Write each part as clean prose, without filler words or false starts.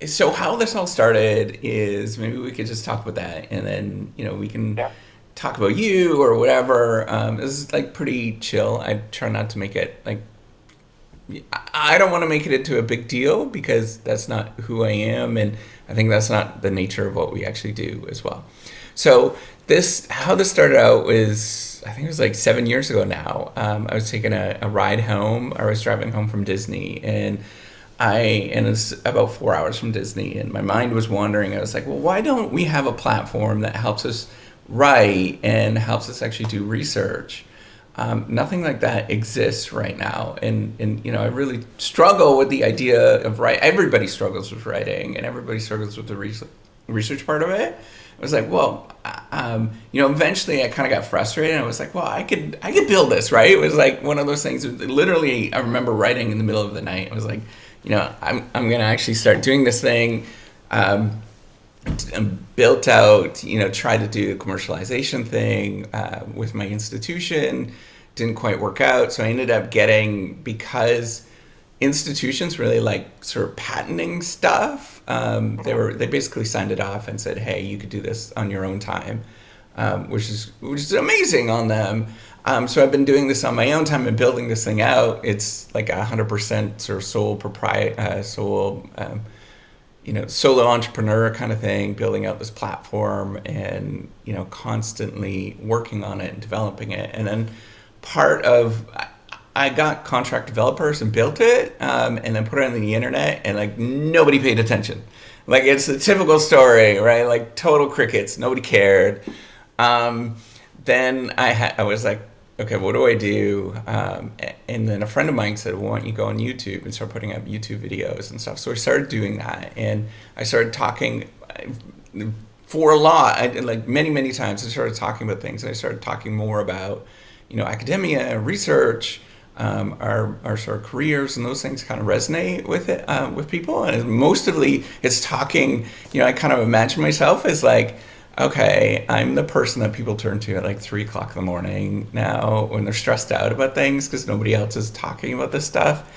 So how this all started is maybe we could just talk about that, and then we can Yeah. talk about you or whatever. This is like pretty chill. I try not to make it like I don't want to make it into a big deal because that's not who I am, and I think that's not the nature of what we actually do as well. So this how this started out was I think it was like 7 years ago now. I was taking a ride home. I was driving home from Disney, and it's about 4 hours from Disney, and my mind was wandering. I was like, well, why don't we have a platform that helps us write and helps us actually do research? Nothing like that exists right now, and I really struggle with the idea of writing. Everybody struggles with writing, and everybody struggles with the research part of it. I was like, well, eventually I kind of got frustrated. And I was like, well, I could build this, right? It was like one of those things. Literally, I remember writing in the middle of the night. I was like, I'm gonna actually start doing this thing. Built out, tried to do a commercialization thing with my institution. Didn't quite work out. So I ended up getting, because institutions really like sort of patenting stuff. They basically signed it off and said, hey, you could do this on your own time, which is amazing on them. So I've been doing this on my own time and building this thing out. It's like 100% sort of solo entrepreneur kind of thing, building out this platform and, constantly working on it and developing it. And then part of, I got contract developers and built it, and then put it on the internet, and like nobody paid attention. Like it's the typical story, right? Like total crickets, nobody cared. Then I was like, okay, what do I do? And then a friend of mine said, well, why don't you go on YouTube and start putting up YouTube videos and stuff? So I started doing that, and I started talking for a lot. Like many, many times I started talking about things, and I started talking more about, academia, research, our sort of careers, and those things kind of resonate with it, with people. And mostly it's talking, I kind of imagine myself as like, okay, I'm the person that people turn to at like 3 o'clock in the morning now when they're stressed out about things because nobody else is talking about this stuff.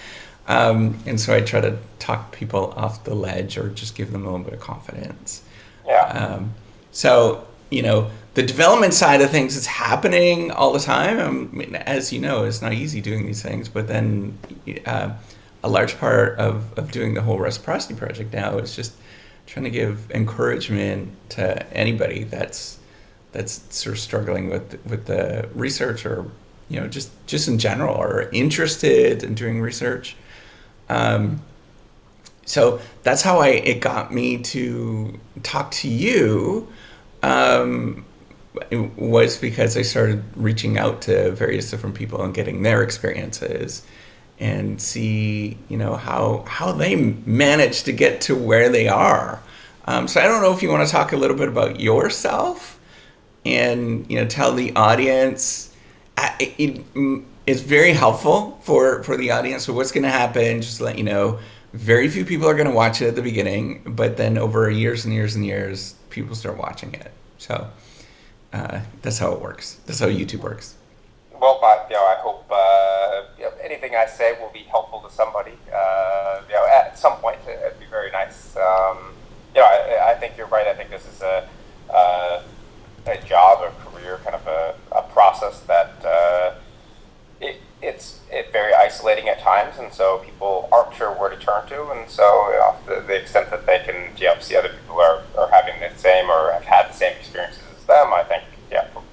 And so I try to talk people off the ledge or just give them a little bit of confidence. Yeah. So, the development side of things is happening all the time. As you know, it's not easy doing these things, but then a large part of doing the whole reciprocity project now is just trying to give encouragement to anybody that's sort of struggling with the research, or just in general, or interested in doing research. So that's how it got me to talk to you. It was because I started reaching out to various different people and getting their experiences and see, how they managed to get to where they are. So I don't know if you want to talk a little bit about yourself and, tell the audience. It's very helpful for the audience. So what's going to happen, just to let you know, very few people are going to watch it at the beginning, but then over years and years and years, people start watching it. So that's how it works. That's how YouTube works. Well, I hope anything I say will be helpful to somebody. At some point, it'd be very nice. I think you're right. I think this is a job, a career, kind of a process that it's very isolating at times, and so people aren't sure where to turn to. And so, the extent that they can, see other people are having the same or have had the same experiences as them, I think,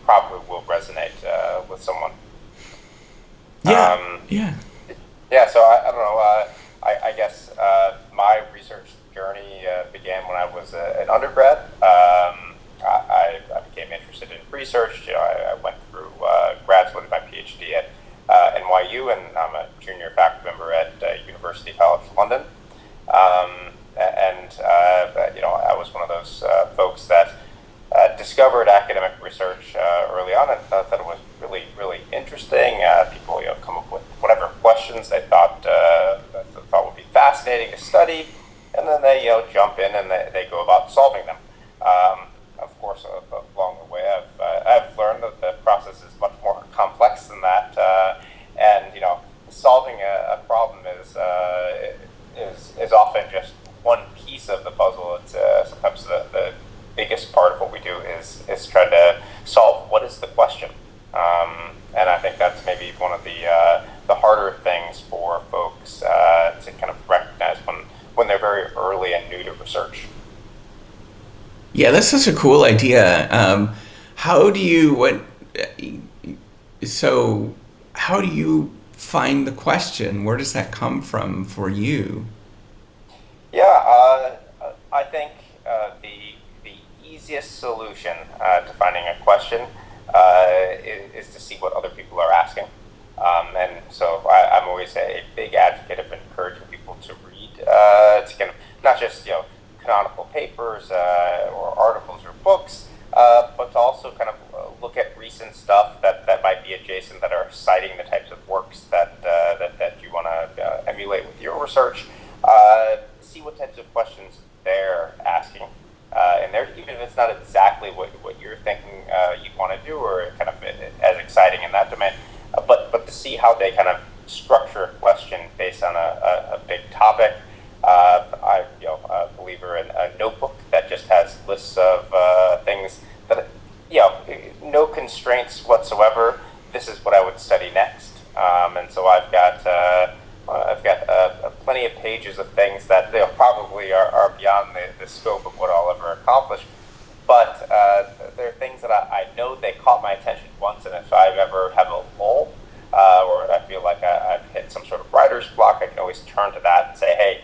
probably will resonate with someone. Yeah, Um, yeah. yeah, so I don't know. I guess my research journey began when I was an undergrad. I became interested in research. I went through grad school, did my PhD at NYU, and I'm a junior faculty member at University College London. I was one of those folks that discovered academic research early on and thought that it was really, really interesting. People, come up with whatever questions they thought would be fascinating to study, and then they, jump in and they go about solving them. Of course, along the way, I've learned that the process is much more complex than that, and solving a problem is often just one piece piece of the puzzle. It's sometimes the biggest part of what we do is try to solve what is the question. And I think that's maybe one of the harder things for folks to kind of recognize when they're very early and new to research. Yeah, that's such a cool idea. How do you what? So, how do you find the question? Where does that come from for you? Yeah, I think the easiest solution to finding a question is to see what other people are asking. And so I'm always a big advocate of encouraging people to read, to kind of not just canonical papers or articles or books, but to also kind of look at recent stuff that might be adjacent, that are citing the types of works that you want to emulate with your research. See what types of questions they're asking, and there, even if it's not exactly what you're thinking you'd want to do, or kind of as exciting in that domain, but to see how they kind of structure a question based on a big topic. I'm a believer in a notebook that just has lists of things that, no constraints whatsoever. This is what I would study next, and so I've got plenty of pages of things that probably are beyond the scope of what I'll ever accomplish. But there are things that I know they caught my attention once, and if I ever have a lull, or I feel like I've hit some sort of writer's block, I can always turn to that and say, hey,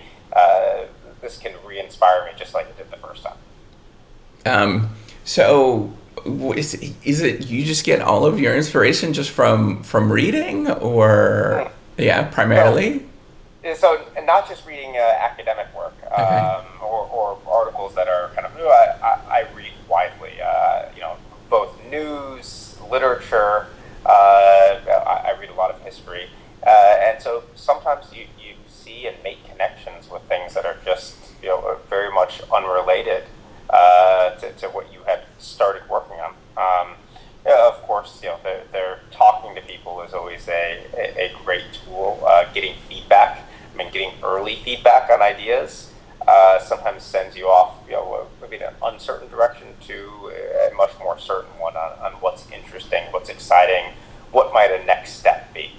this can re-inspire me just like it did the first time. So, is it you just get all of your inspiration just from reading, or yeah, So, primarily? and not just reading academic work, Okay. or articles that are kind of new. I read widely, both news, literature. I read a lot of history, and so sometimes you see and make connections with things that are just very much unrelated to what you had started working on. Yeah, of course, they're talking to people is always a great tool. Getting feedback, I mean, getting early feedback on ideas sometimes sends you off, maybe in an uncertain direction to a much more certain one on what's interesting, what's exciting, what might a next step be.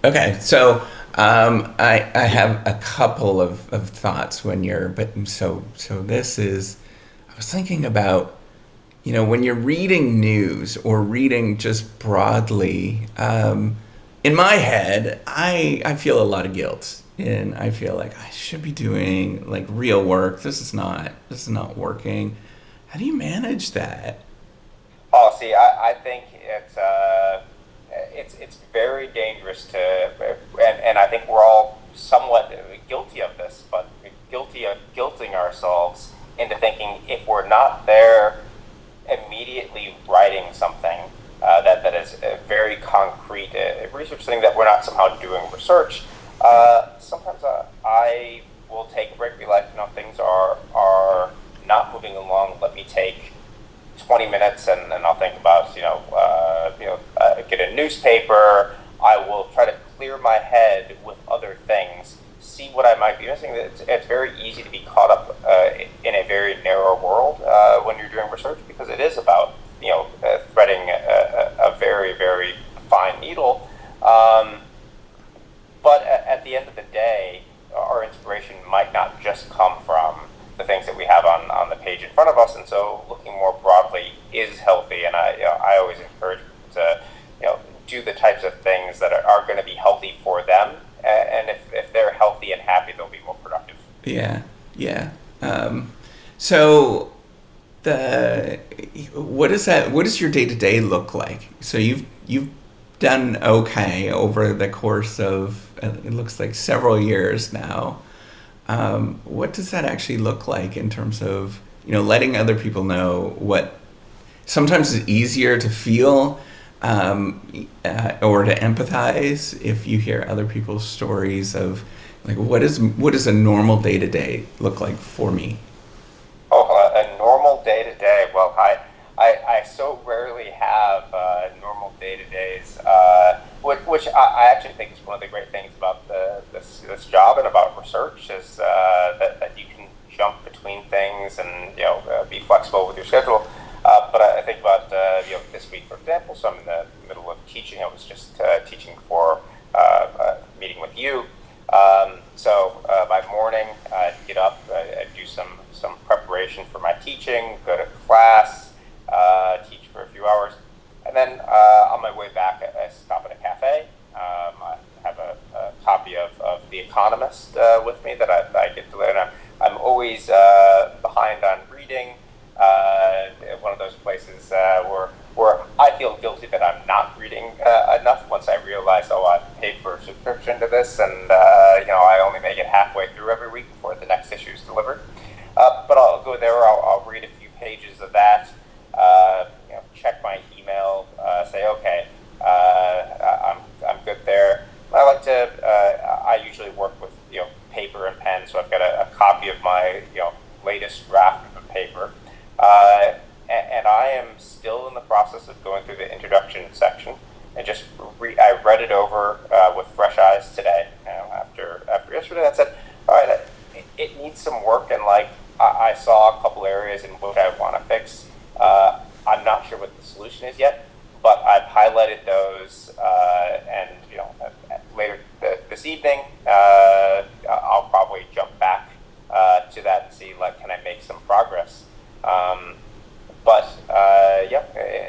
Okay, so I have a couple of thoughts when you're, but so this is, I was thinking about, when you're reading news or reading just broadly, in my head, I feel a lot of guilt, and I feel like I should be doing like real work. This is not working. How do you manage that? Policy. I think it's very dangerous and I think we're all somewhat guilty of this, but guilty of guilting ourselves into thinking if we're not there immediately writing something that is a very concrete research thing, that we're not somehow doing research. Sometimes I will take a break, be like, things are not moving along. Let me take 20 minutes, and I'll think about, get a newspaper. I will try to clear my head with other things, see what I might be missing. It's very easy to be caught up in a very narrow world when you're doing research, because it is about, threading a very, very fine needle. But at the end of the day, our inspiration might not just come from the things that we have on the page in front of us, and so looking more broadly is healthy. And I always encourage people to do the types of things that are going to be healthy for them, and if they're healthy and happy, they'll be more productive. Yeah, yeah. So the what is that? What does your day to day look like? So you've done okay over the course of it looks like several years now. What does that actually look like in terms of letting other people know what sometimes it's easier to feel or to empathize if you hear other people's stories of like what does a normal day to day look like for me? Oh, a normal day to day. Well, I so rarely have normal day to days, which I actually think is one of the great things about this job and about research is that you can jump between between things and be flexible with your schedule. But I think about this week, for example. So I'm in the middle of teaching. I was just teaching for a meeting with you. By morning, I get up, I do some preparation for my teaching, go to class, teach for a few hours, and then on my way back, I stop at a cafe. I have a copy of The Economist with me that I get to learn. I'm always behind on reading. One of those places where I feel guilty that I'm not reading enough once I realize, I paid for a subscription to this, and I only make it halfway through every week before the next issue is delivered. But I'll go there. I'll read a few pages of that. Check my email. Say okay. I'm good there. I like to. I usually work with paper and pen, so I've got a copy of my latest draft of a paper. And I am still in the process of going through the introduction section, and just I read it over with fresh eyes today. After yesterday, I said, all right, it needs some work, and I saw a couple areas in which I want to fix. I'm not sure what the solution is yet, but I've highlighted those, and later this evening, I'll probably jump back to that and see can I make some progress.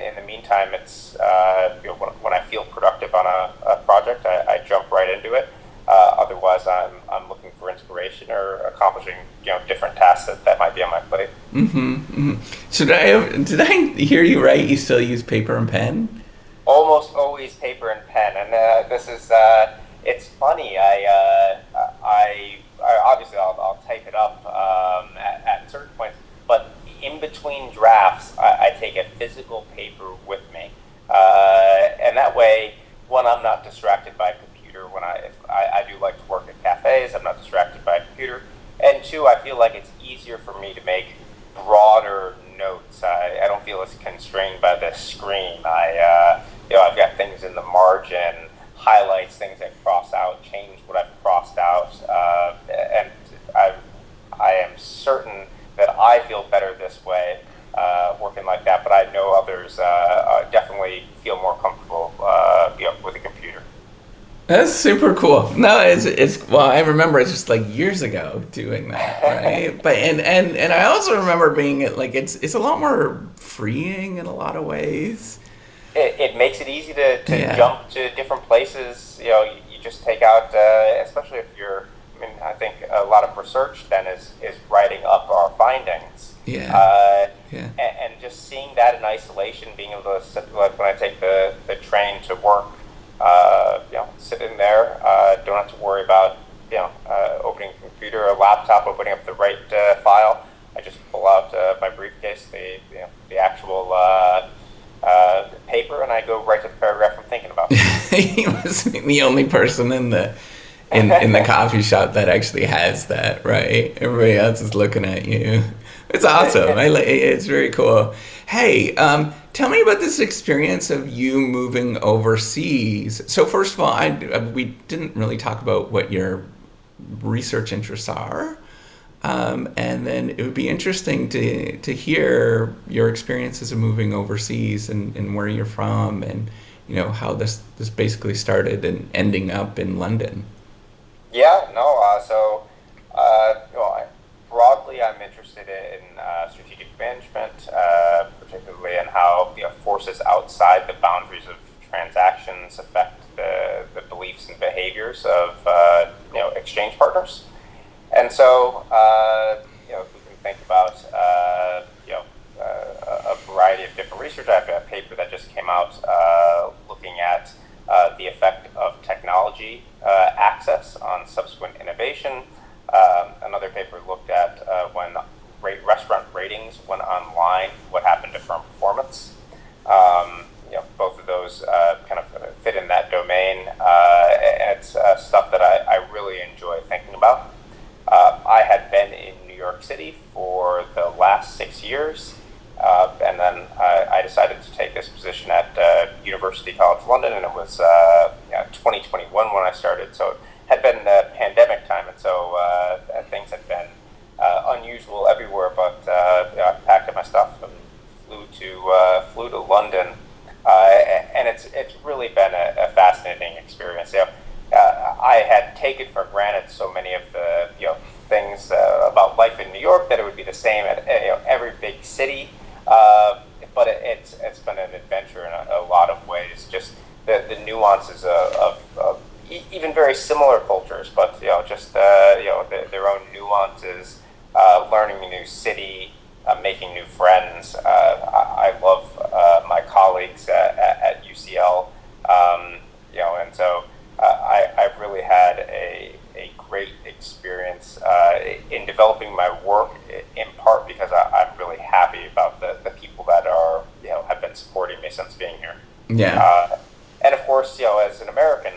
In the meantime, it's when I feel productive on a project, I jump right into it. Otherwise, I'm looking for inspiration or accomplishing different tasks that might be on my plate. Mm-hmm, mm-hmm. Did I hear you right? You still use paper and pen? Almost always paper and pen, and this is it's funny. I obviously I'll type it up at certain points, but in between drafts, I take a physical paper with me, and that way, one, I'm not distracted by a computer. If I do like to work at cafes, I'm not distracted by a computer, and two, I feel like it's easier for me to make broader notes. I don't feel as constrained by the screen. I've got things in the margin, highlights, things I cross out, change what I've crossed out, and I am certain that I feel better this way, working like that. But I know others definitely feel more comfortable, with a computer. That's super cool. No, it's well, I remember it's just years ago doing that, right? But and I also remember being it's a lot more freeing in a lot of ways. It makes it easy to jump to different places. You just take out, especially if you're. I think a lot of research then is writing up our findings. Yeah. And just seeing that in isolation, being able to sit, when I take the train to work, sit in there, don't have to worry about opening a computer or laptop, opening up the right file. I just pull out my briefcase, the actual paper, and I go right to the paragraph I'm thinking about. You must be the only person in the coffee shop that actually has that, right? Everybody else is looking at you. It's awesome. It's very cool. Hey, tell me about this experience of you moving overseas. So first of all, we didn't really talk about what your research interests are. And then it would be interesting to hear your experiences of moving overseas and where you're from, and how this basically started and ending up in London. Yeah, no. Broadly, I'm interested in strategic management, particularly in how forces outside the boundaries of transactions affect the beliefs and behaviors of exchange partners. And so, we can think about a variety of different research. I have a paper that just came out looking at the effect of technology access on subsequent innovation. Another paper looked at when restaurant ratings went online, what happened to firm performance. Both of those kind of fit in that domain, and it's stuff that I really enjoy thinking about. I had been in New York City for the last 6 years, and then I decided to take this position at University College London, and it was 2021 when I started, so it had been pandemic time, and so things had been unusual everywhere, but I packed up my stuff and flew to London, and it's really been a fascinating experience. I had taken for granted so many of the things about life in New York, that it would be the same at every big city, but it's been an adventure in a lot of ways. Just the nuances of even very similar cultures, but just their own nuances. Learning a new city, making new friends. I love my colleagues at UCL, and so I've really had a great experience in developing my work, in part because I'm really happy about the people that are have been supporting me since being here. Yeah. And of course, as an American,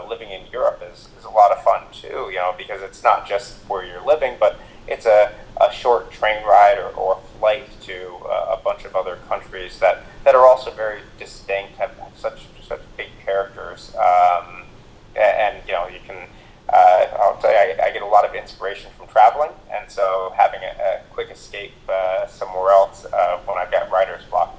living in Europe is a lot of fun too, because it's not just where you're living, but it's a short train ride or flight to a bunch of other countries that are also very distinct, have such big characters. And you can, I'll tell you, I get a lot of inspiration from traveling, and so having a quick escape somewhere else when I've got writer's block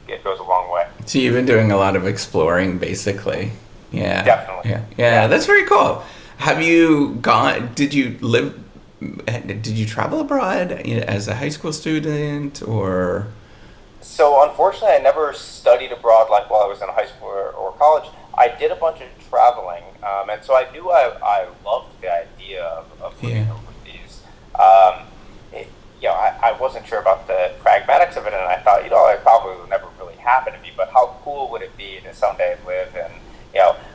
it goes a long way. So you've been doing a lot of exploring, basically. Yeah. Definitely. Yeah, that's very cool. Have you gone? Did you live? Did you travel abroad as a high school student, or? So unfortunately, I never studied abroad like while I was in high school or college. I did a bunch of traveling, and so I knew I loved the idea of living overseas. I wasn't sure about the pragmatics of it, and I thought, it probably would never really happen to me. But how cool would it be to someday live in,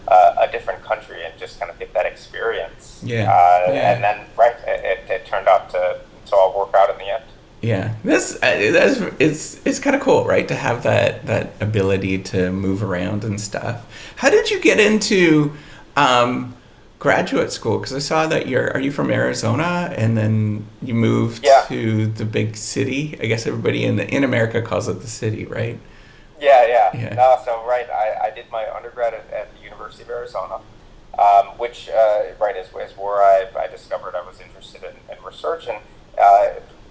a different country and just kind of get that experience? And then, it turned out to all work out in the end. Yeah, that's it's kind of cool, right? To have that ability to move around and stuff. How did you get into graduate school? Because I saw that are you from Arizona, and then you moved to the big city? I guess everybody in America calls it the city, right? Yeah. No, so I did my undergrad at the University of Arizona, which is where I discovered I was interested in research, and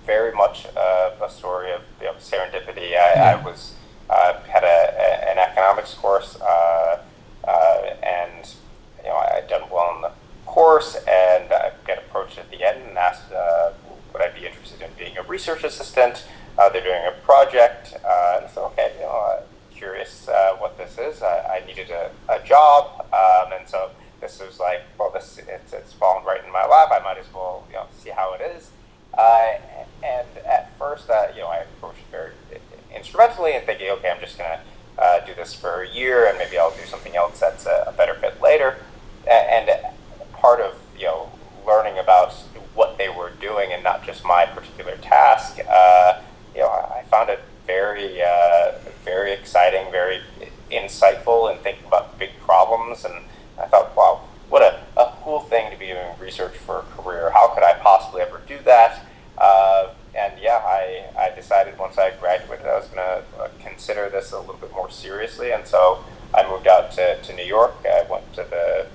very much a story of serendipity. I was had an economics course, and I'd done well in the course, and I got approached at the end and asked would I be interested in being a research assistant. They're doing a project, and so curious what this is. I needed a job, and so this was like, well, it's fallen right in my lap. I might as well see how it is. And at first, I approached it very instrumentally and thinking, okay, I'm just gonna do this for a year, and maybe I'll do something else that's a better fit later. And part of learning about what they were doing and not just my particular task, I found it very very exciting, very insightful, and thinking about big problems. And I thought, wow, what a cool thing to be doing research for a career. How could I possibly ever do that? I decided once I graduated I was going to consider this a little bit more seriously, and so I moved out to New York. I went to the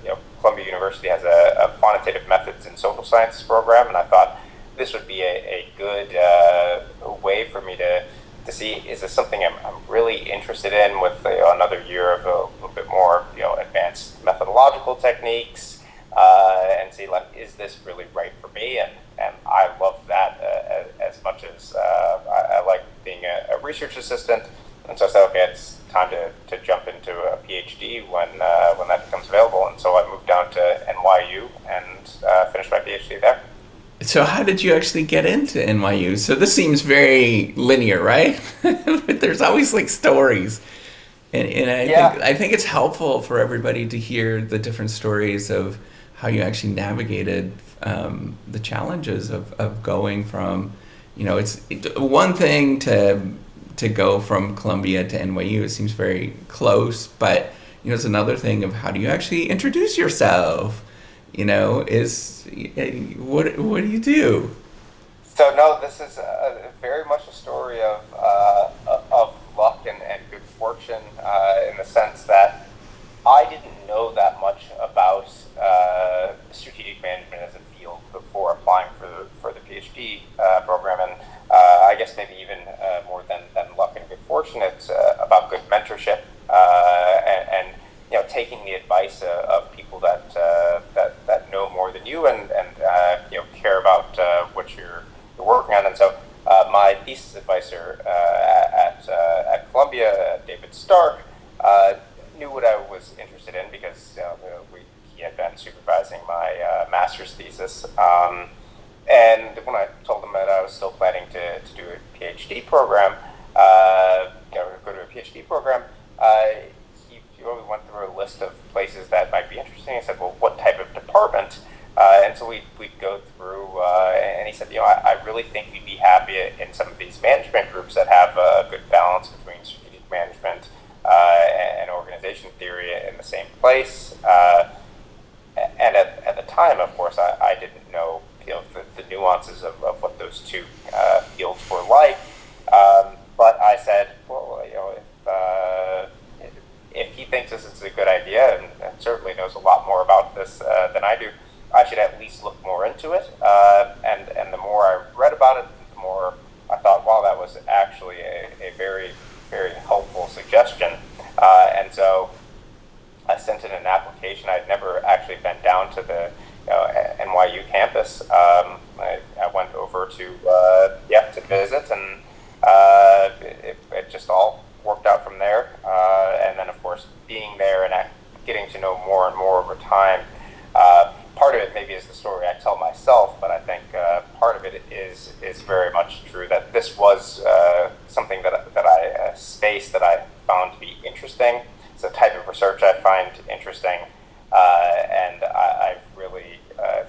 Columbia University has a Quantitative Methods in social sciences program, and I thought this would be a good way for me to see, is this something I'm really interested in, with another year of a little bit more advanced methodological techniques, and see, like, is this really right for me? And I love that as much as I like being a research assistant. And so I said, okay, it's time to jump into a PhD when that becomes available. And so I moved down to NYU and finished my PhD there. So how did you actually get into NYU? So this seems very linear, right? But there's always like stories. And I think it's helpful for everybody to hear the different stories of how you actually navigated the challenges of going from, it's one thing to go from Columbia to NYU. It seems very close, but it's another thing of how do you actually introduce yourself? Is what do you do? So no, this is very much a story of luck and good fortune, in the sense that I didn't know that much about strategic management as a field before applying for the PhD. PhD program, and I guess maybe even more than luck and good fortune, it's about good mentorship and taking the advice of people that know more than you and care about what you're working on. And so my thesis advisor at Columbia, David Stark, knew what I was interested in because he had been supervising my master's thesis. And when I told him that I was still planning to do a PhD program, go to a PhD program, he really went through a list of places that might be interesting. He said, well, what type of department? And so we'd go through, and he said, I really think you'd be happy in some of these management groups that have a good balance between strategic management and organization theory in the same place. And at the time, of course, I didn't know the nuances of what those two fields were like. But I said, well, if he thinks this is a good idea and certainly knows a lot more about this than I do, I should at least look more into it. And the more I read about it, the more I thought, wow, that was actually a very, very helpful suggestion. And so I sent in an application. I'd never actually been down to the NYU campus. I went over to visit, and it just all worked out from there. And then, of course, being there and getting to know more and more over time. Part of it maybe is the story I tell myself, but I think part of it is very much true that this was something a space that I found to be interesting. It's a type of research I find interesting, and I really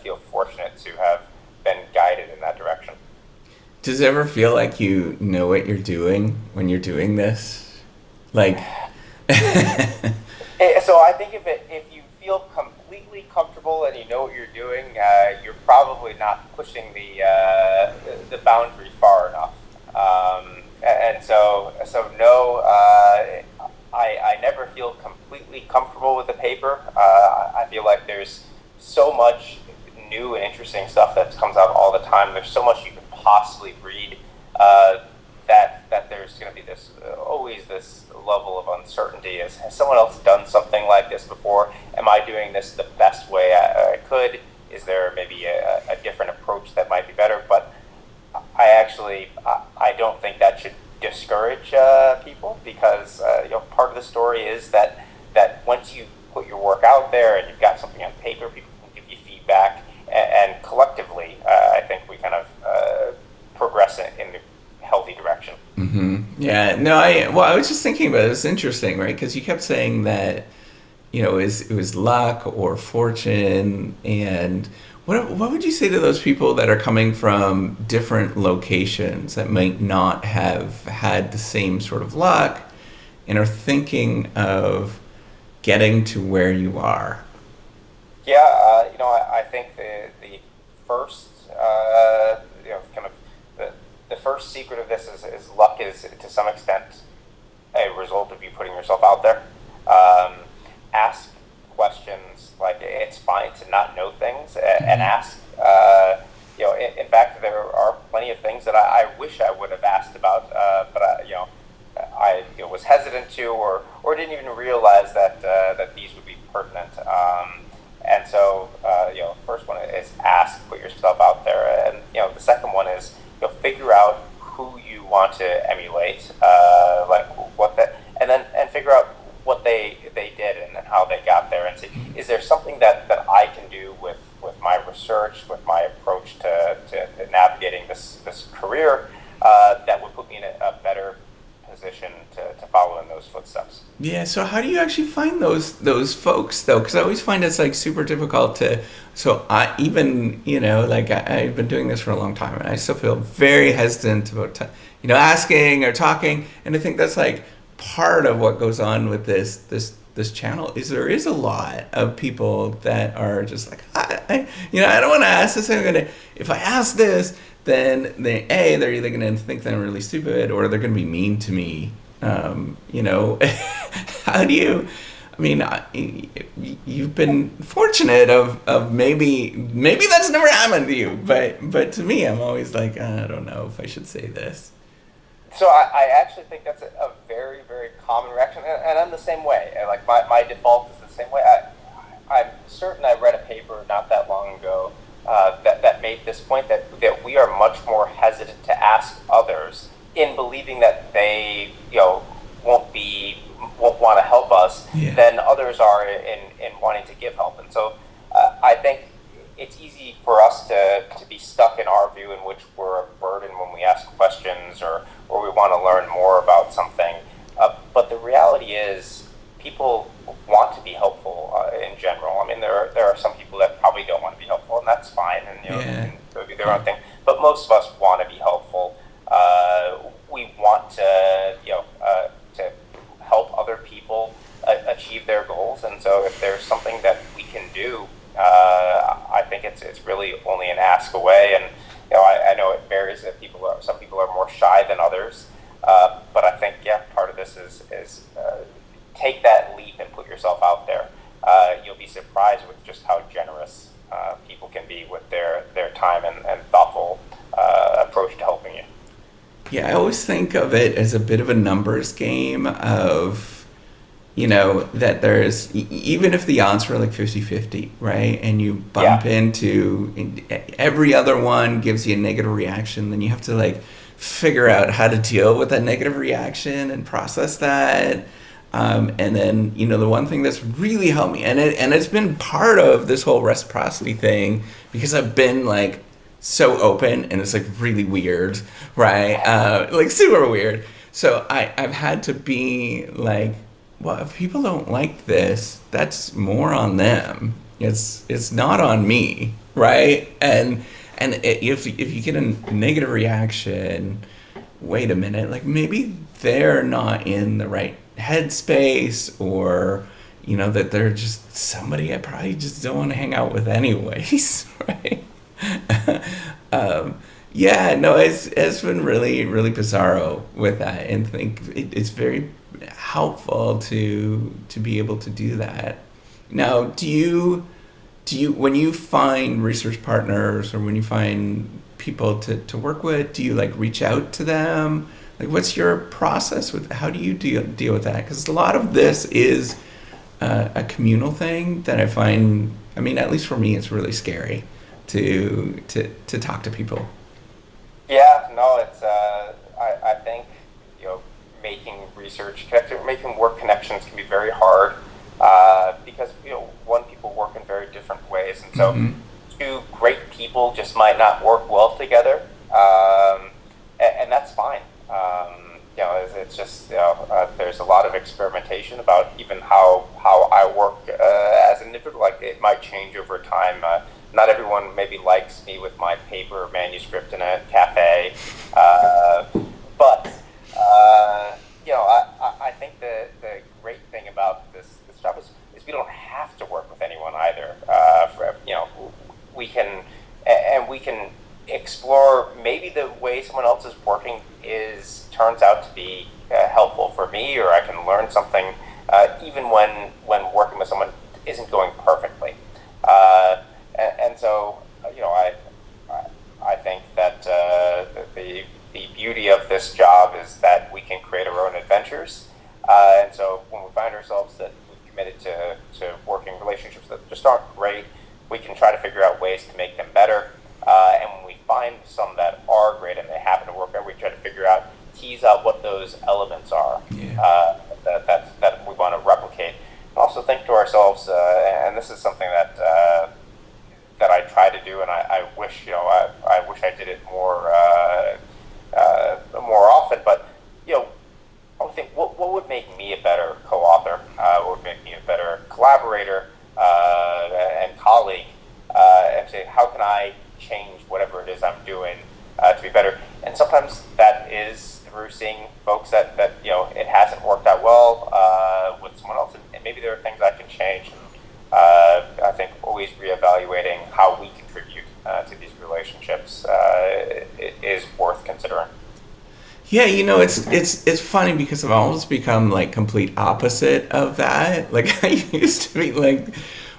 feel fortunate to have been guided in that direction. Does it ever feel like you know what you're doing when you're doing this? Like, so I think if you feel completely comfortable and you know what you're doing, you're probably not pushing the boundary far enough. And so no, I never feel completely comfortable with the paper. I feel like there's so much new and interesting stuff that comes out all the time. There's so much you could possibly read that there's going to be always this level of uncertainty. Has someone else done something like this before? Am I doing this the best way I could? Is there maybe a different approach that might be better? But I don't think that should discourage people, because part of the story is that once you put your work out there and you've got something on paper, people can give you feedback, and collectively, I think we kind of progress in the healthy direction. Mm-hmm. Yeah, no, I was just thinking about it. It's interesting, right? Because you kept saying that, it was luck or fortune, and what would you say to those people that are coming from different locations that might not have had the same sort of luck and are thinking of getting to where you are? Yeah, I think the first, kind of the first secret of this is luck is to some extent a result of you putting yourself out there. Ask questions. Like, it's fine to not know things and ask. In fact, there are plenty of things that I wish I would have asked about, but I was hesitant to, or didn't even realize that these would be pertinent. And so, first one is ask, put yourself out there, and the second one is figure out who you want to emulate, like what that, and figure out what they did and how they got there, and see, is there something that I can do with my research, with my approach to navigating this career, that would put me in a better position to follow in those footsteps. Yeah, so how do you actually find those folks, though? Because I always find it's like super difficult to. So I even I've been doing this for a long time, and I still feel very hesitant about asking or talking, and I think that's like part of what goes on with this channel is there is a lot of people that are just like I don't want to ask this. If I ask this, then they're either going to think that I'm really stupid or they're going to be mean to me. How do you? mean, you've been fortunate of maybe that's never happened to you, but to me, I'm always like, I don't know if I should say this. So I actually think that's a very, very common reaction, and I'm the same way. And like my default is the same way. I'm certain I read a paper not that long ago that made this point that we are much more hesitant to ask others in believing that they won't want to help us Yeah. than others are in wanting to give help. And so I think it's easy for us to be stuck in our view in which we're a burden when we ask questions or we want to learn more about something. But the reality is people want to be helpful in general. I mean, there are some people that probably don't want to be helpful, and that's fine, and Yeah. they'll do their own thing. But most of us want to be helpful. We want to help other people achieve their goals, and so if there's something that we can do, I think it's really only an ask away. And I know it varies. That some people are more shy than others, but I think part of this is take that leap and put yourself out there. You'll be surprised with just how generous people can be with their time and thoughtful approach to helping you. Yeah, I always think of it as a bit of a numbers game of, that there's, even if the odds are like 50-50, right? And you bump into, every other one gives you a negative reaction, then you have to like figure out how to deal with that negative reaction and process that. And then, the one thing that's really helped me, and it's been part of this whole reciprocity thing, because I've been like so open, and it's like really weird, right? Like super weird. So I've had to be like, well, if people don't like this, that's more on them. It's not on me, right? And if you get a negative reaction, wait a minute, like maybe they're not in the right headspace, or that they're just somebody I probably just don't want to hang out with anyways, right? Yeah, no, it's been really, really bizarro with that, and think it's very helpful to be able to do that. Now, do you when you find research partners, or when you find people to work with, do you like reach out to them? Like, what's your process with, how do you deal with that? Because a lot of this is a communal thing that I find, I mean, at least for me, it's really scary to talk to people. Yeah, no, it's I think making making work connections can be very hard because one, people work in very different ways, and so Mm-hmm. two great people just might not work well together, and that's fine. It's just there's a lot of experimentation about even how I work as an individual. Like, it might change over time. Not everyone maybe likes me with my paper or manuscript in a cafe, but I think the great thing about this job is we don't have to work with anyone either. We can explore maybe the way someone else is working turns out to be helpful for me, or I can learn something even when working with someone isn't going perfectly. And so I think that the beauty of this job is that we can create our own adventures. And so when we find ourselves that we've committed to working relationships that just aren't great, we can try to figure out ways to make them better. And when we find some that are great and they happen to work out, we try to tease out what those elements are. Yeah. That we want to replicate. And also think to ourselves, and this is something that I try to do, and I wish I wish I did it more often. But I would think, what would make me a better co-author? What would make me a better collaborator and colleague? And say, how can I change whatever it is I'm doing to be better? And sometimes that is through seeing folks that it hasn't worked out well with someone else, and maybe there are things I can change. I think always reevaluating how we contribute to these relationships is worth considering. Yeah, it's funny because I've almost become like complete opposite of that. Like I used to be like,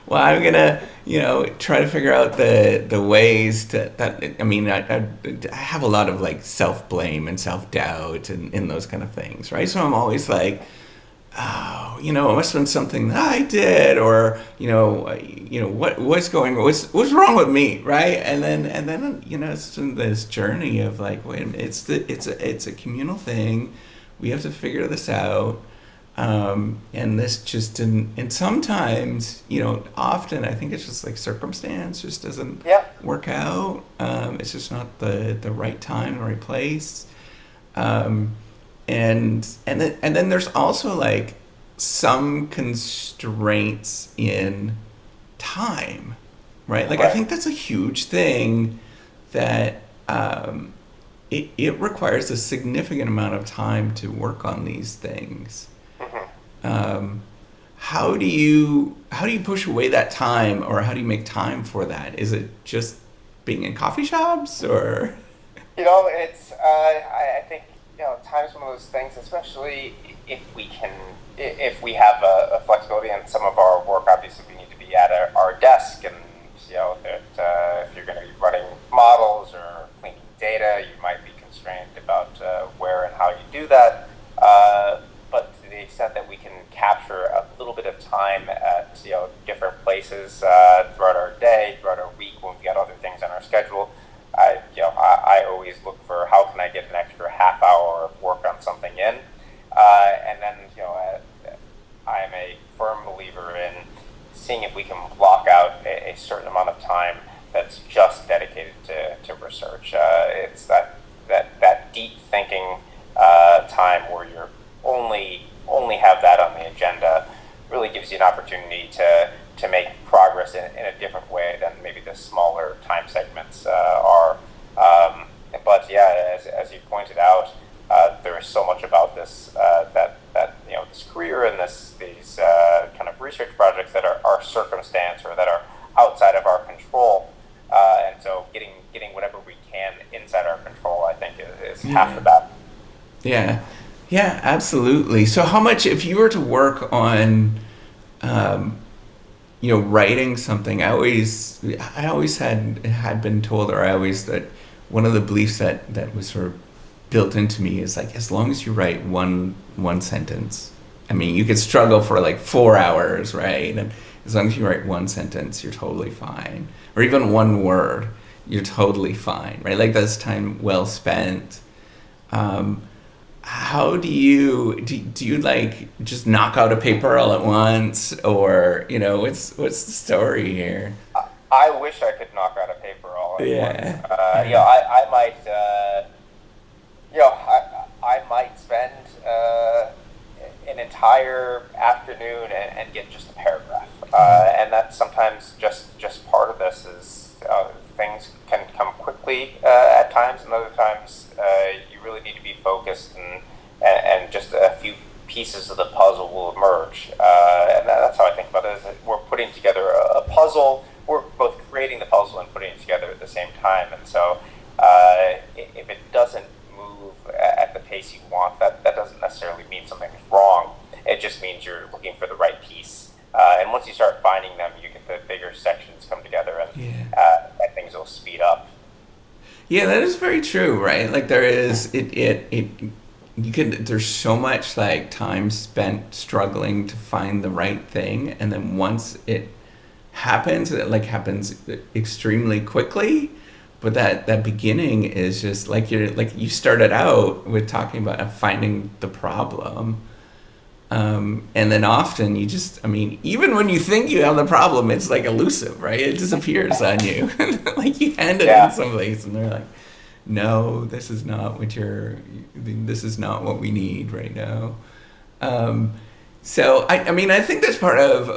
well, I'm gonna, try to figure out the ways to that. I mean, I have a lot of like self blame and self doubt and those kind of things, right? So I'm always like, oh, it must have been something that I did, or what's wrong with me, right? And then it's in this journey of like, wait a minute, it's a communal thing. We have to figure this out, and this just didn't. And sometimes, often I think it's just like circumstance just doesn't Yeah. work out. It's just not the right time, the right place. Um, and then there's also like some constraints in time, right? Like I Right. think that's a huge thing that it requires a significant amount of time to work on these things. Hmm. Um, how do you push away that time, or how do you make time for that? Is it just being in coffee shops, or It's I think time's one of those things, especially if we can, if we have a flexibility in some of our work. Obviously, we need to be at our desk, and that if you're going to be running models or cleaning data, you might be constrained about where and how you do that. But to the extent that we can capture a little bit of time at different places throughout our day, throughout our week, when we got other things on our schedule, I always look for how can I get an extra half hour of work on something in, and then I'm a firm believer in seeing if we can block out a certain amount of time that's just dedicated to research. It's that deep thinking time where you're only have that on the agenda really gives you an opportunity to make progress in a different way than maybe the smaller time segments are. But yeah, as you pointed out, there is so much about this that this career and these kind of research projects that are circumstance or that are outside of our control, and so getting whatever we can inside our control, I think, is half the yeah, battle. yeah, yeah, absolutely. So how much, if you were to work on um, writing something, I always had been told, or I always that one of the beliefs that was sort of built into me is like, as long as you write one sentence, I mean, you could struggle for like 4 hours, right? And as long as you write one sentence, you're totally fine, or even one word, you're totally fine, right? Like that's time well spent. Um, how do you like just knock out a paper all at once, or what's the story here? I wish I could knock out a paper all at once. Yeah, yeah, I might, I might spend an entire afternoon and get just a paragraph. And that's sometimes just part of this is things can come quickly at times, and other times you really need to be focused, and just a few pieces of the puzzle will emerge. And that's how I think about it. Is that we're putting together a puzzle. We're both creating the puzzle and putting it together at the same time. And so, if it doesn't move at the pace you want, that doesn't necessarily mean something's wrong. It just means you're looking for the right piece. And once you start finding them, you get the bigger sections come together, yeah. and things will speed up. Yeah, that is very true, right? Like there is it you can there's so much like time spent struggling to find the right thing, and then once it happens, it like happens extremely quickly. But that beginning is just like you started out with talking about finding the problem. And then often you just, I mean, even when you think you have the problem, it's like elusive, right? It disappears on you. Like you hand it in Yeah. someplace and they're like, no, this is not what we need right now. Um, so I mean, I think that's part of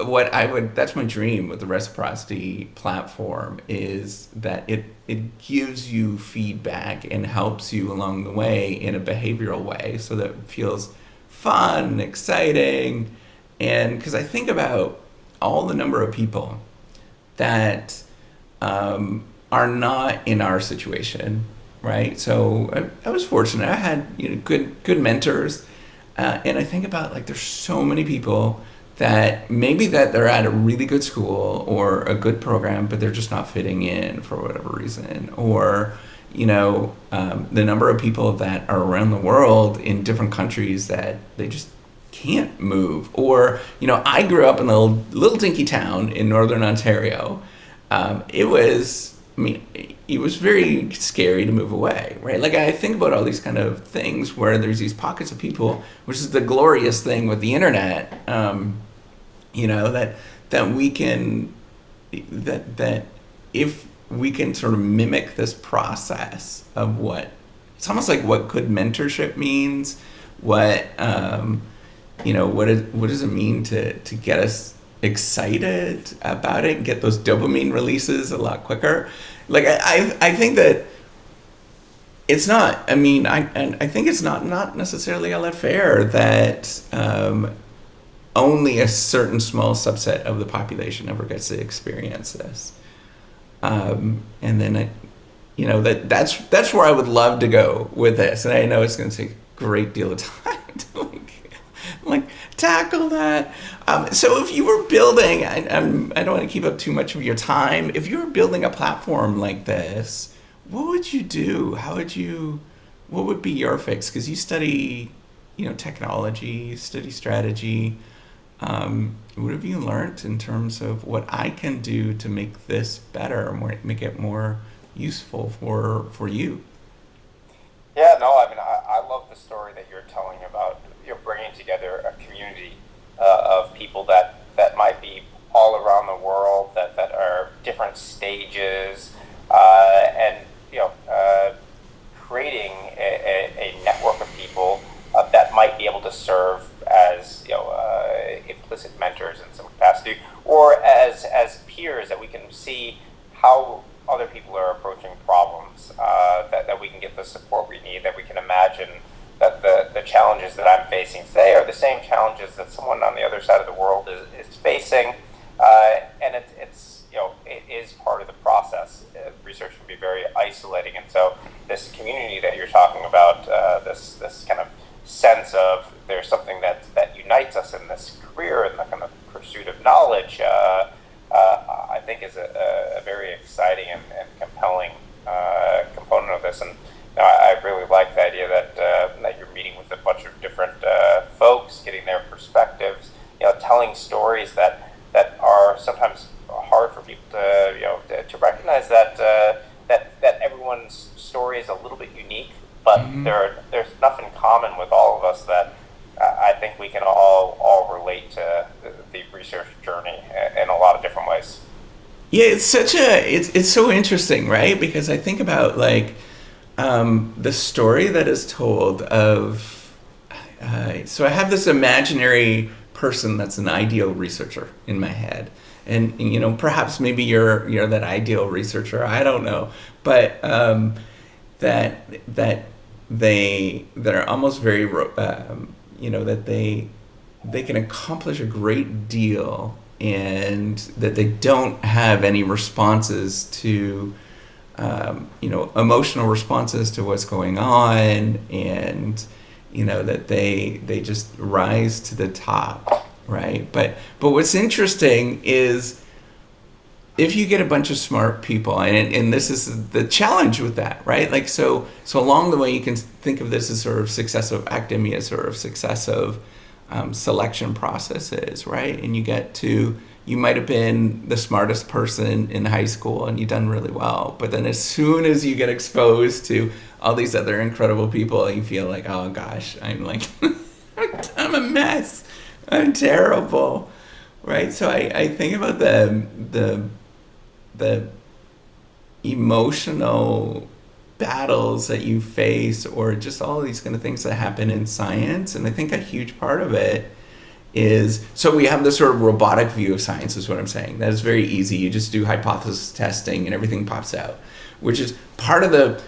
that's my dream with the reciprocity platform, is that it gives you feedback and helps you along the way in a behavioral way so that it feels fun, exciting. And because I think about all the number of people that are not in our situation, right? So I was fortunate. I had good mentors, and I think about like there's so many people that maybe that they're at a really good school or a good program, but they're just not fitting in for whatever reason, or the number of people that are around the world in different countries that they just can't move. Or I grew up in a little dinky town in northern Ontario. It was, I mean, it was very scary to move away, right? Like I think about all these kind of things where there's these pockets of people, which is the glorious thing with the internet. That we can that if we can sort of mimic this process of what it's almost like what good mentorship means, what what does it mean to get us excited about it, get those dopamine releases a lot quicker. Like I think that it's not. I mean, I think it's not necessarily all that fair that only a certain small subset of the population ever gets to experience this. And then that's where I would love to go with this, and I know it's going to take a great deal of time to like tackle that. So if you were building, I don't want to keep up too much of your time. If you were building a platform like this, what would you do? What would be your fix? Because you study, technology, study strategy. What have you learned in terms of what I can do to make this better, make it more useful for you? Yeah, no, I mean, I love the story that you're telling about bringing together a community of people that might be all around the world, that are different stages, and creating a network of people that might be able to serve as implicit mentors in some capacity, or as peers, that we can see how other people are approaching problems, that we can get the support we need, that we can imagine that the challenges that I'm facing today are the same challenges that someone on the other side of the world is facing, and it is part of the process. Research can be very isolating, and so this community that you're talking about, this kind of sense of there's something that unites us in this career and the kind of pursuit of knowledge, I think is a very exciting and compelling component of this. And I really like the idea that you're meeting with a bunch of different folks, getting their perspectives, telling stories that are sometimes hard for people to recognize, that everyone's story is a little bit unique, but there's enough in common with all of us that I think we can all relate to the research journey in a lot of different ways. Yeah, it's so interesting, right? Because I think about like the story that is told of. So I have this imaginary person that's an ideal researcher in my head, and perhaps maybe you're that ideal researcher. I don't know, but that they're almost very that they can accomplish a great deal, and that they don't have any responses to emotional responses to what's going on, and that they just rise to the top, right? But what's interesting is if you get a bunch of smart people, and this is the challenge with that, right? Like so along the way you can think of this as sort of successive academia, sort of successive selection processes, right? And you might have been the smartest person in high school and you've done really well, but then as soon as you get exposed to all these other incredible people, you feel like, oh gosh, I'm like I'm a mess, I'm terrible, right? So I think about the emotional battles that you face, or just all these kind of things that happen in science. And I think a huge part of it is, so we have this sort of robotic view of science, is what I'm saying. That is very easy. You just do hypothesis testing and everything pops out, which is part of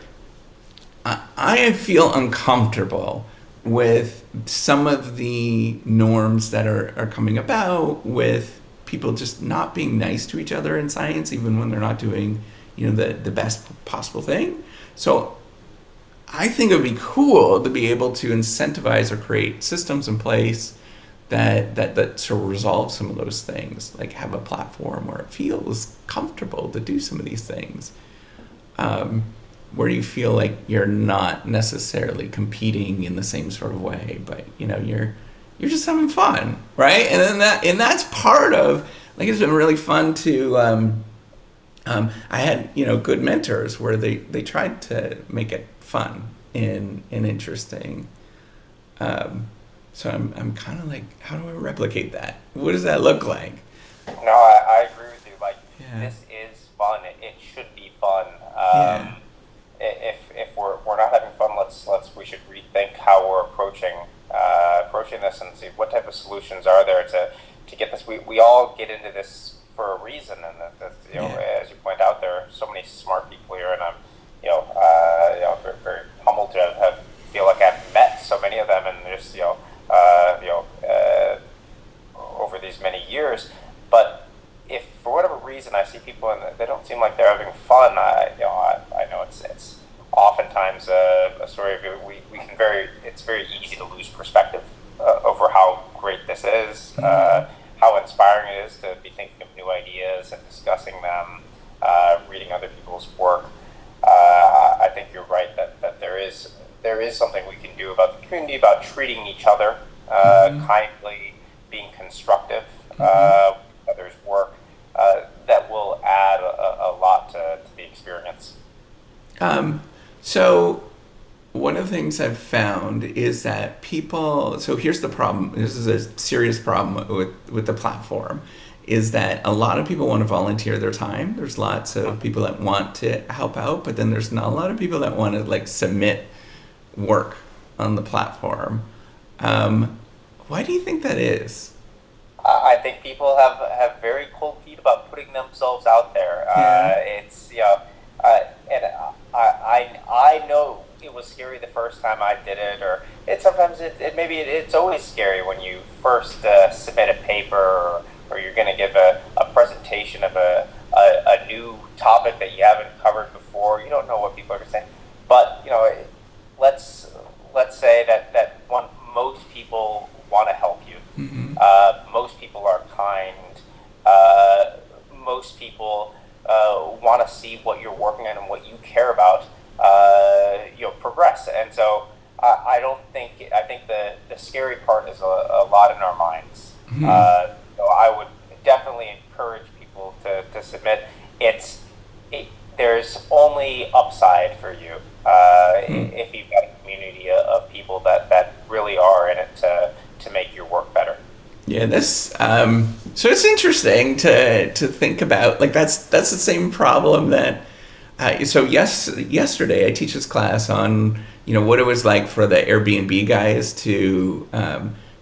I feel uncomfortable with some of the norms that are coming about, with people just not being nice to each other in science, even when they're not doing the best possible thing. So I think it would be cool to be able to incentivize or create systems in place that sort of resolve some of those things, like have a platform where it feels comfortable to do some of these things, where you feel like you're not necessarily competing in the same sort of way, but you're just having fun, right? And then that's part of, like, it's been really fun to I had good mentors where they tried to make it fun and interesting. So I'm kind of like, how do I replicate that? What does that look like? No, I agree with you. Like, Yeah. this is fun. It should be fun. Yeah. If we're not having fun, we should rethink how we're approaching this and see what type of solutions are there to get this. We all get into this for a reason, and that's, Yeah. as you point out, there are so many smart people here, and I'm very, very humbled to have feel like I've met so many of them, and just over these many years. But if for whatever reason I see people and they don't seem like they're having fun, I know it's oftentimes a story of it's very easy to lose perspective over how great this is, how inspiring it is to be thinking of new ideas and discussing them, reading other people's work. I think you're right that there is something we can do about the community, about treating each other kindly, being constructive with others' work, that will add a lot to the experience. So one of the things I've found is that people. So here's the problem. This is a serious problem with the platform. Is that a lot of people want to volunteer their time. There's lots of people that want to help out, but then there's not a lot of people that want to like submit work on the platform. Why do you think that is? I think people have very cold feet about putting themselves out there. Yeah. It's and I know it was scary the first time I did it, or it's always scary when you first submit a paper, or you're going to give a presentation of a new topic that you haven't covered before. You don't know what people are going to say, but let's say that most people want to help you. Most people are kind. Most people want to see what you're working on and what you care about progress. And so I think the scary part is a lot in our minds. So I would definitely encourage people to submit. There's only upside for you if you've got a community of people that really are in it to make your work better. Yeah, that's so it's interesting to think about. Like that's the same problem that. Yesterday I teach this class on what it was like for the Airbnb guys to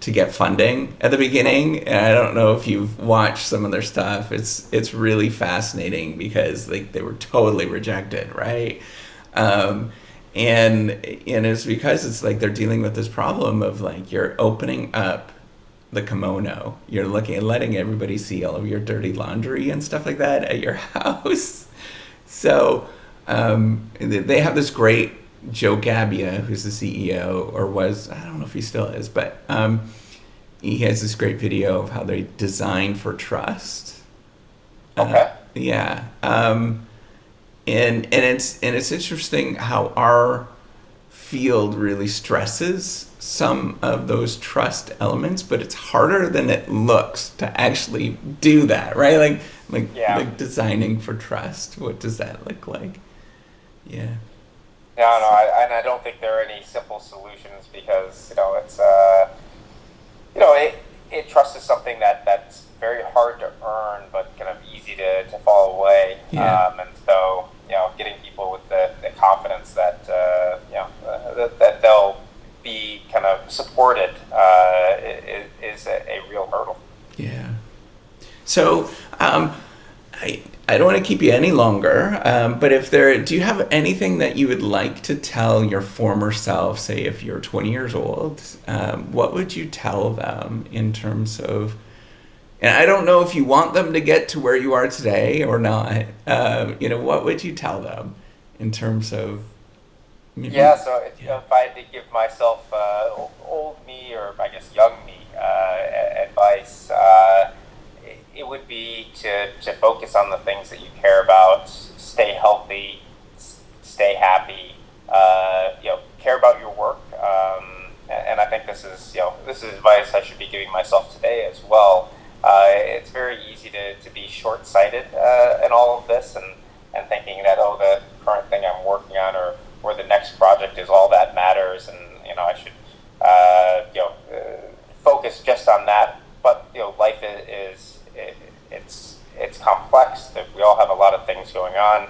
get funding at the beginning. And I don't know if you've watched some of their stuff. It's really fascinating because they were totally rejected, right? And it's because it's like they're dealing with this problem of like you're opening up the kimono, you're looking and letting everybody see all of your dirty laundry and stuff like that at your house. So they have this great Joe Gabbia, who's the CEO, or was, I don't know if he still is, but he has this great video of how they design for trust. Okay. Yeah. And it's interesting how our field really stresses some of those trust elements, but it's harder than it looks to actually do that, right? Like designing for trust. What does that look like? Yeah. No, I don't think there are any simple solutions because it's trust is something that's very hard to earn, but kind of easy to fall away. Yeah. And so getting people with the confidence that that they'll be kind of supported is a real hurdle. Yeah. So I don't want to keep you any longer, but do you have anything that you would like to tell your former self, say if you're 20 years old, what would you tell them in terms of, and I don't know if you want them to get to where you are today or not, what would you tell them in terms of Maybe. Yeah, so Yeah. if I had to give myself old me, or I guess young me, advice, it would be to focus on the things that you care about, stay healthy, stay happy, care about your work. And I think this is advice I should be giving myself today as well. It's very easy to be short-sighted in all of this, and thinking that, oh, the current thing I'm working on, or the next project is all that matters, and I should focus just on that. But life it's complex. That we all have a lot of things going on.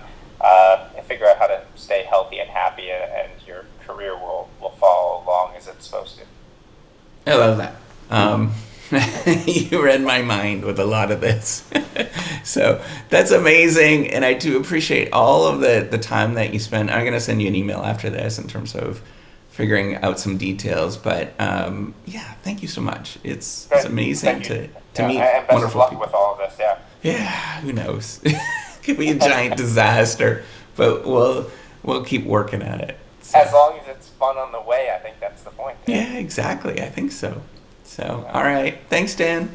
And figure out how to stay healthy and happy, and your career will follow along as it's supposed to. I love that. You read my mind with a lot of this. So that's amazing. And I do appreciate all of the time that you spent. I'm going to send you an email after this in terms of figuring out some details. But yeah, thank you so much. It's amazing Thank you. to meet And best of wonderful luck people. with all of this. Yeah. Yeah, who knows? Could be a giant disaster, but we'll keep working at it. As So long as it's fun on the way, I think that's the point. Yeah. yeah, exactly. I think so. So all right, thanks, Dan.